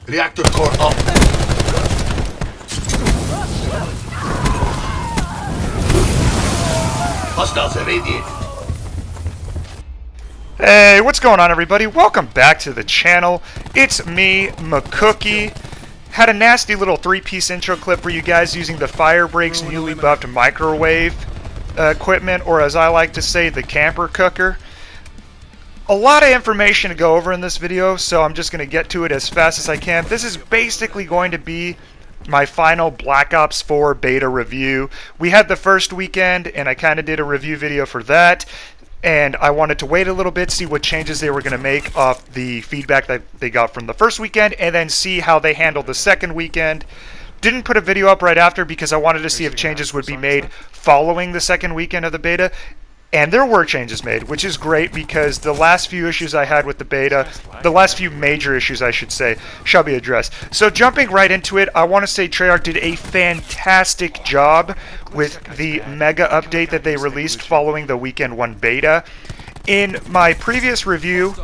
Reactor core up. Hostiles irradiated. Hey, what's going on, everybody? Welcome back to the channel. It's me, MCKOOKIE. Had a nasty little three-piece intro clip for you guys using the Firebreak's newly buffed microwave equipment, or as I like to say, the camper cooker. A lot of information to go over in this video, so I'm just going to get to it as fast as I can. This is basically going to be my final Black Ops 4 beta review. We had the first weekend, and I kind of did a review video for that. And I wanted to wait a little bit, see what changes they were going to make off the feedback that they got from the first weekend, and then see how they handled the second weekend. Didn't put a video up right after because I wanted to see if changes would be made following the second weekend of the beta. And there were changes made, which is great because the last few issues I had with the beta, the last few major issues I should say, shall be addressed. So jumping right into it, I want to say Treyarch did a fantastic job with the mega update that they released following the weekend 1 beta. In my previous review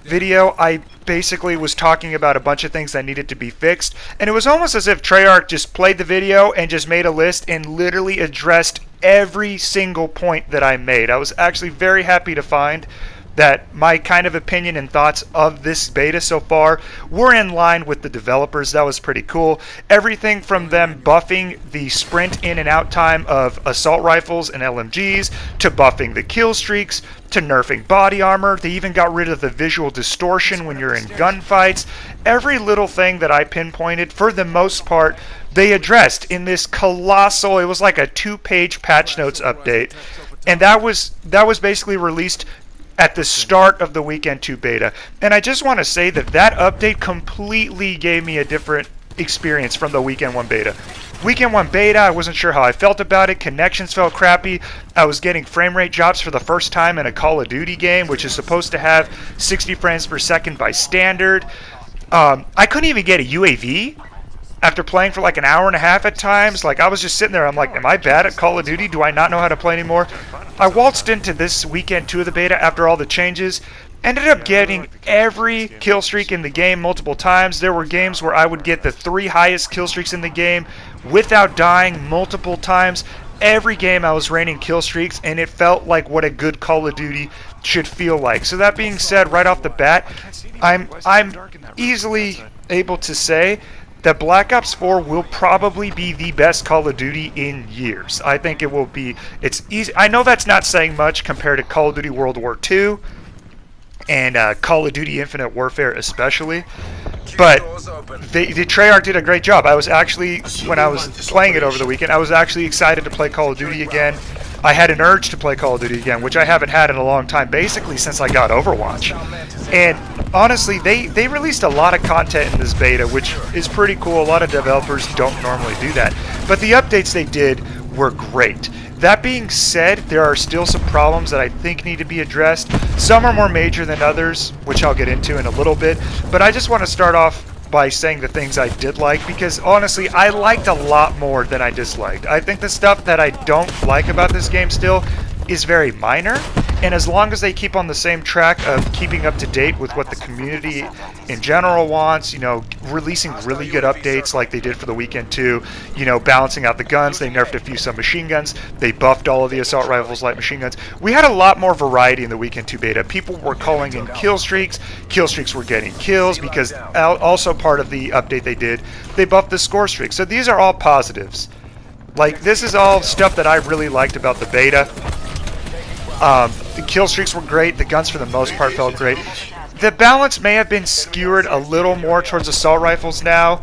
video, I basically was talking about a bunch of things that needed to be fixed, and it was almost as if Treyarch just played the video and just made a list and literally addressed every single point that I made. I was actually very happy to find that my kind of opinion and thoughts of this beta so far were in line with the developers. That was pretty cool. Everything from them buffing the sprint in and out time of assault rifles and LMGs, to buffing the kill streaks, to nerfing body armor. They even got rid of the visual distortion when you're in gunfights. Every little thing that I pinpointed, for the most part, they addressed in this colossal, it was like a 2-page patch notes update. And that was basically released at the start of the Weekend 2 beta. And I just want to say that that update completely gave me a different experience from the Weekend 1 beta. Weekend 1 beta, I wasn't sure how I felt about it. Connections felt crappy. I was getting frame rate drops for the first time in a Call of Duty game, which is supposed to have 60 frames per second by standard. I couldn't even get a UAV after playing for like an hour and a half at times. Like, I was just sitting there, I'm like, am I bad at Call of Duty? Do I not know how to play anymore? I waltzed into this weekend 2 of the beta after all the changes. Ended up getting every kill streak in the game multiple times. There were games where I would get the 3 highest kill streaks in the game without dying multiple times. Every game I was raining kill streaks, and it felt like what a good Call of Duty should feel like. So that being said, right off the bat, I'm easily able to say that Black Ops 4 will probably be the best Call of Duty in years. I think it will be. It's easy. I know that's not saying much compared to Call of Duty World War II and Call of Duty Infinite Warfare especially, but the Treyarch did a great job. I was actually, when I was playing it over the weekend, I was actually excited to play Call of Duty again. I had an urge to play Call of Duty again, which I haven't had in a long time, basically since I got Overwatch. And honestly, they released a lot of content in this beta, which is pretty cool. A lot of developers don't normally do that. But the updates they did were great. That being said, there are still some problems that I think need to be addressed. Some are more major than others, which I'll get into in a little bit. But I just want to start off by saying the things I did like, because honestly, I liked a lot more than I disliked. I think the stuff that I don't like about this game still is very minor, and as long as they keep on the same track of keeping up to date with what the community in general wants, you know, releasing really good updates like they did for the Weekend 2, you know, balancing out the guns. They nerfed a few submachine guns, they buffed all of the assault rifles, light machine guns. We had a lot more variety in the Weekend 2 beta. People were calling in kill streaks were getting kills, because also part of the update they did, they buffed the score streak. So these are all positives. Like, this is all stuff that I really liked about the beta. The kill streaks were great. The guns, for the most part, felt great. The balance may have been skewered a little more towards assault rifles now,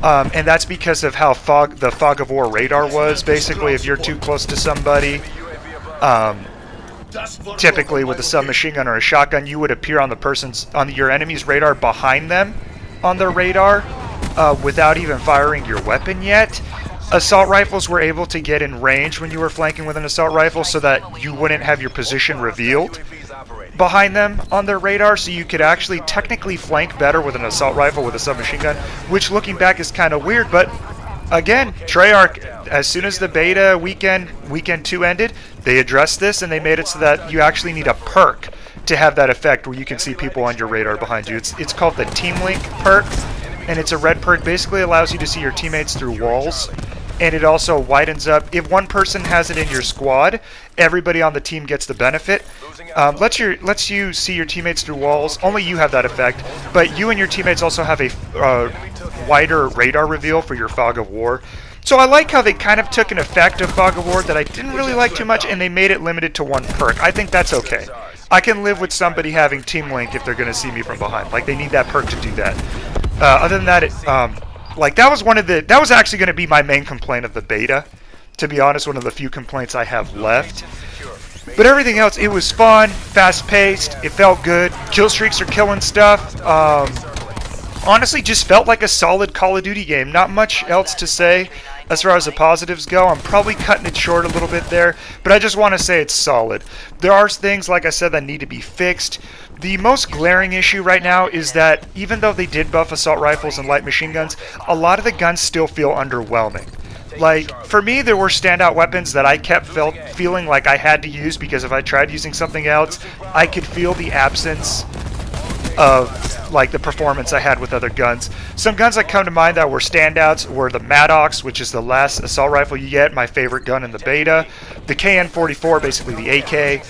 and that's because of how the fog of war radar was. Basically, if you're too close to somebody, typically with a submachine gun or a shotgun, you would appear on your enemy's radar behind them on their radar without even firing your weapon yet. Assault rifles were able to get in range when you were flanking with an assault rifle, so that you wouldn't have your position revealed behind them on their radar, so you could actually technically flank better with an assault rifle with a submachine gun, which looking back is kind of weird. But again, Treyarch, as soon as the beta weekend 2 ended, they addressed this, and they made it so that you actually need a perk to have that effect where you can see people on your radar behind you. It's called the Team Link perk, and it's a red perk. Basically allows you to see your teammates through walls, and it also widens up. If one person has it in your squad, everybody on the team gets the benefit. Lets you see your teammates through walls. Only you have that effect, but you and your teammates also have a wider radar reveal for your Fog of War. So I like how they kind of took an effect of Fog of War that I didn't really like too much, and they made it limited to one perk. I think that's okay. I can live with somebody having Team Link if they're going to see me from behind. Like, they need that perk to do that. Other than that, that was actually going to be my main complaint of the beta. To be honest, one of the few complaints I have left. But everything else, it was fun, fast-paced, it felt good. Kill streaks are killing stuff. Honestly, just felt like a solid Call of Duty game. Not much else to say as far as the positives go. I'm probably cutting it short a little bit there, but I just want to say it's solid. There are things, like I said, that need to be fixed. The most glaring issue right now is that even though they did buff assault rifles and light machine guns, a lot of the guns still feel underwhelming. Like, for me, there were standout weapons that I kept feeling like I had to use, because if I tried using something else, I could feel the absence of, like, the performance I had with other guns. Some guns that come to mind that were standouts were the Maddox, which is the last assault rifle you get, my favorite gun in the beta. The KN-44, basically the AK.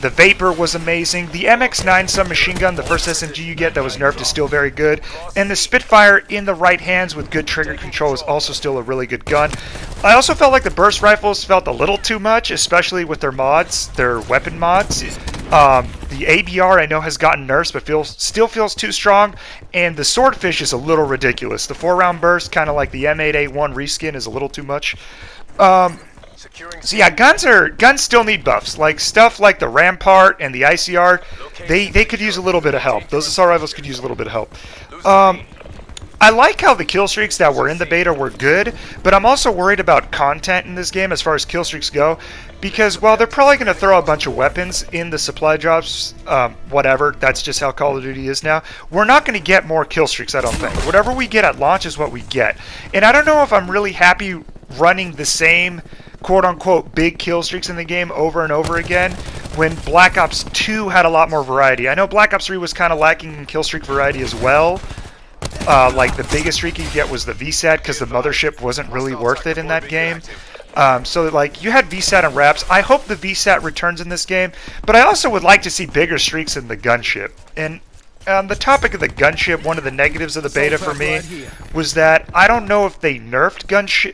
The Vapor was amazing. The MX-9 submachine gun, the first SMG you get that was nerfed, is still very good. And the Spitfire in the right hands with good trigger control is also still a really good gun. I also felt like the burst rifles felt a little too much, especially with their mods, their weapon mods. The ABR I know has gotten nerfs, but still feels too strong. And the Swordfish is a little ridiculous. The 4-round burst, kind of like the M8A1 reskin, is a little too much. So yeah, guns still need buffs. Like stuff like the Rampart and the ICR, they could use a little bit of help. Those assault rifles could use a little bit of help. I like how the kill streaks that were in the beta were good, but I'm also worried about content in this game as far as kill streaks go, because, well, they're probably going to throw a bunch of weapons in the supply drops, whatever, that's just how Call of Duty is now. We're not going to get more kill streaks, I don't think. Whatever we get at launch is what we get. And I don't know if I'm really happy running the same quote-unquote big kill streaks in the game over and over again when Black Ops 2 had a lot more variety. I know Black Ops 3 was kind of lacking in kill streak variety as well. Like the biggest streak you get was the VSAT, because the mothership wasn't really worth it in that game. So like you had VSAT and Raps. I hope the VSAT returns in this game, but I also would like to see bigger streaks in the gunship. And on the topic of the gunship, one of the negatives of the beta for me was that I don't know if they nerfed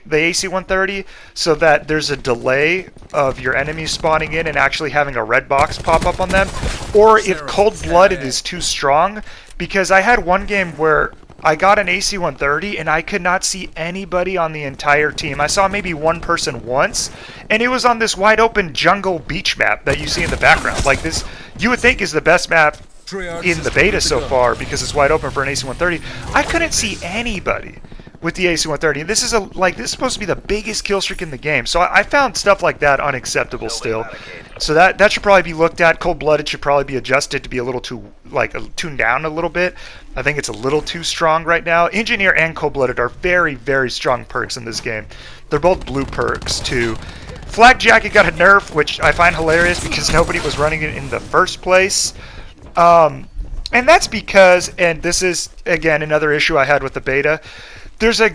the AC-130 so that there's a delay of your enemies spawning in and actually having a red box pop up on them, or if cold-blooded is too strong, because I had one game where I got an AC-130 and I could not see anybody on the entire team. I saw maybe one person once, and it was on this wide open jungle beach map that you see in the background. Like this, you would think is the best map in the beta so far because it's wide open for an AC-130. I couldn't see anybody with the AC-130. And this is this is supposed to be the biggest kill streak in the game. So I found stuff like that unacceptable still. So that should probably be looked at. Cold-blooded should probably be adjusted to be a little too tuned down a little bit. I think it's a little too strong right now. Engineer and Cold-blooded are very, very strong perks in this game. They're both blue perks too. Flak Jacket got a nerf, which I find hilarious because nobody was running it in the first place. And that's because, and this is again another issue I had with the beta, there's a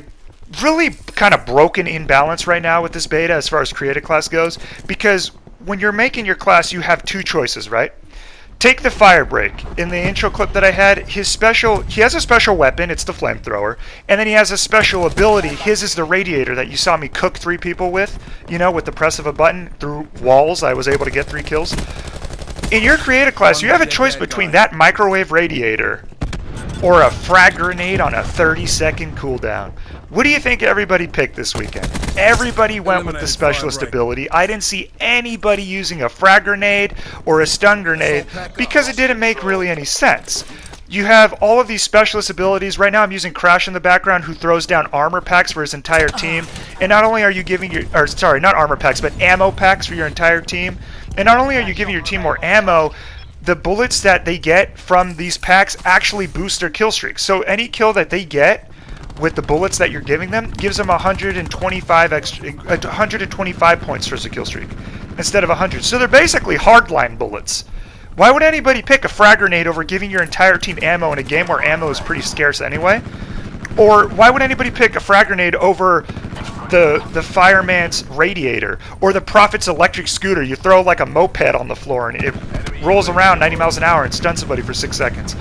really kind of broken imbalance right now with this beta as far as creative class goes, because when you're making your class you have two choices, right? Take the Firebreak. In the intro clip that I had, he has a special weapon, it's the flamethrower, and then he has a special ability. His is the radiator that you saw me cook 3 people with, you know, with the press of a button through walls. I was able to get 3 kills. In your creative class, you have a choice between that microwave radiator or a frag grenade on a 30-second cooldown. What do you think everybody picked this weekend? Everybody went with the specialist ability. I didn't see anybody using a frag grenade or a stun grenade because it didn't make really any sense. You have all of these specialist abilities. Right now I'm using Crash in the background, who throws down armor packs for his entire team. And not only are you giving not armor packs, but ammo packs for your entire team. And not only are you giving your team more ammo, the bullets that they get from these packs actually boost their kill streak. So any kill that they get with the bullets that you're giving them gives them 125 points towards the kill streak instead of 100. So they're basically hardline bullets. Why would anybody pick a frag grenade over giving your entire team ammo in a game where ammo is pretty scarce anyway? Or why would anybody pick a frag grenade over the fireman's radiator? Or the prophet's electric scooter? You throw like a moped on the floor and it rolls around 90 miles an hour and stuns somebody for 6 seconds.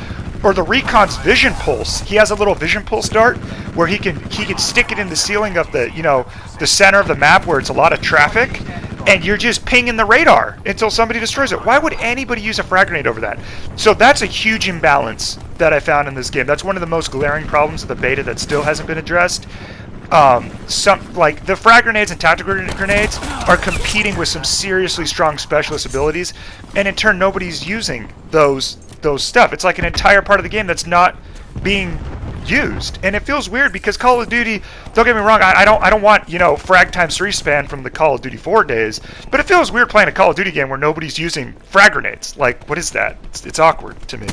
Or the recon's vision pulse. He has a little vision pulse dart where he can stick it in the ceiling of the, you know, the center of the map where it's a lot of traffic, and you're just pinging the radar until somebody destroys it. Why would anybody use a frag grenade over that? So that's a huge imbalance that I found in this game. That's one of the most glaring problems of the beta that still hasn't been addressed. Like the frag grenades and tactical grenades are competing with some seriously strong specialist abilities, and in turn nobody's using those stuff. It's like an entire part of the game that's not being used, and it feels weird because Call of Duty, don't get me wrong, I don't want, you know, frag times 3 span from the Call of Duty 4 days, but it feels weird playing a Call of Duty game where nobody's using frag grenades. Like, what is that? It's awkward to me.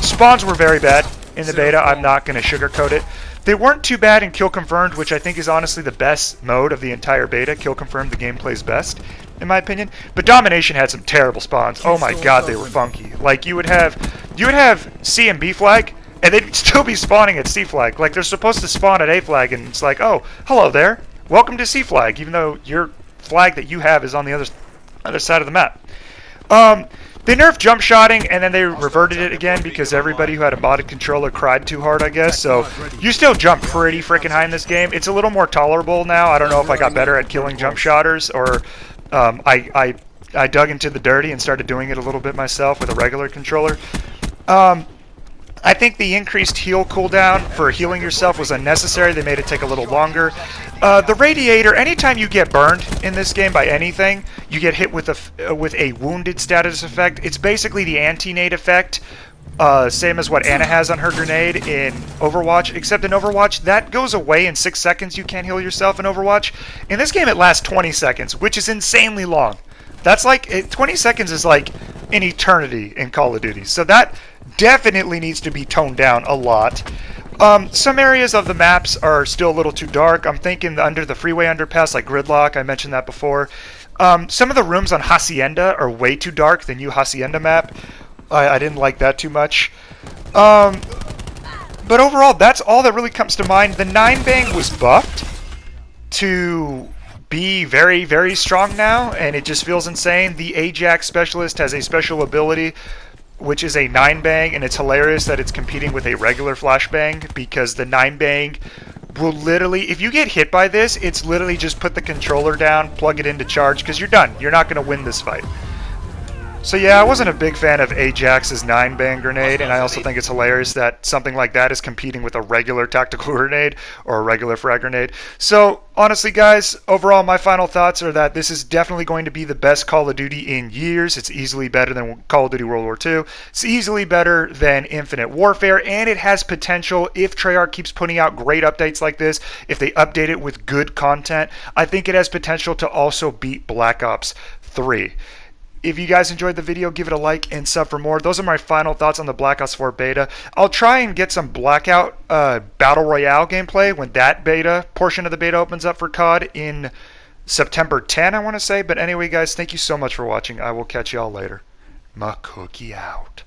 Spawns were very bad in the beta. I'm not going to sugarcoat it. They weren't too bad in Kill Confirmed, which I think is honestly the best mode of the entire beta. Kill Confirmed, the game plays best, in my opinion. But Domination had some terrible spawns. Oh my god, they were funky. Like, you would have C and B flag, and they'd still be spawning at C flag. Like, they're supposed to spawn at A flag, and it's like, oh, hello there, welcome to C flag, even though your flag that you have is on the other side of the map. They nerfed jump shotting, and then they reverted it again because everybody who had a modded controller cried too hard, I guess. So you still jump pretty freaking high in this game. It's a little more tolerable now. I don't know if I got better at killing jump shotters, or I dug into the dirty and started doing it a little bit myself with a regular controller. I think the increased heal cooldown for healing yourself was unnecessary. They made it take a little longer. The radiator, anytime you get burned in this game by anything, you get hit with a wounded status effect. It's basically the anti-nade effect, same as what Ana has on her grenade in Overwatch, except in Overwatch, that goes away in 6 seconds. You can't heal yourself in Overwatch. In this game, it lasts 20 seconds, which is insanely long. That's like, 20 seconds is like an eternity in Call of Duty. So that definitely needs to be toned down a lot. Some areas of the maps are still a little too dark. I'm thinking under the freeway underpass, like Gridlock, I mentioned that before. Some of the rooms on Hacienda are way too dark, the new Hacienda map. I didn't like that too much. But overall, that's all that really comes to mind. The 9-bang was buffed to be very, very strong now, and it just feels insane. The Ajax specialist has a special ability which is a 9-bang, and it's hilarious that it's competing with a regular flashbang, because the 9-bang will literally, if you get hit by this, it's literally just put the controller down, plug it into charge, because you're done. You're not going to win this fight. So yeah, I wasn't a big fan of Ajax's 9-bang grenade, and I also think it's hilarious that something like that is competing with a regular tactical grenade or a regular frag grenade. So honestly, guys, overall my final thoughts are that this is definitely going to be the best Call of Duty in years. It's easily better than Call of Duty World War II. It's easily better than Infinite Warfare, and it has potential, if Treyarch keeps putting out great updates like this, if they update it with good content, I think it has potential to also beat Black Ops 3. If you guys enjoyed the video, give it a like and sub for more. Those are my final thoughts on the Black Ops 4 beta. I'll try and get some Blackout Battle Royale gameplay when that beta portion of the beta opens up for COD in September 10, I want to say. But anyway, guys, thank you so much for watching. I will catch y'all later. MCKOOKIE out.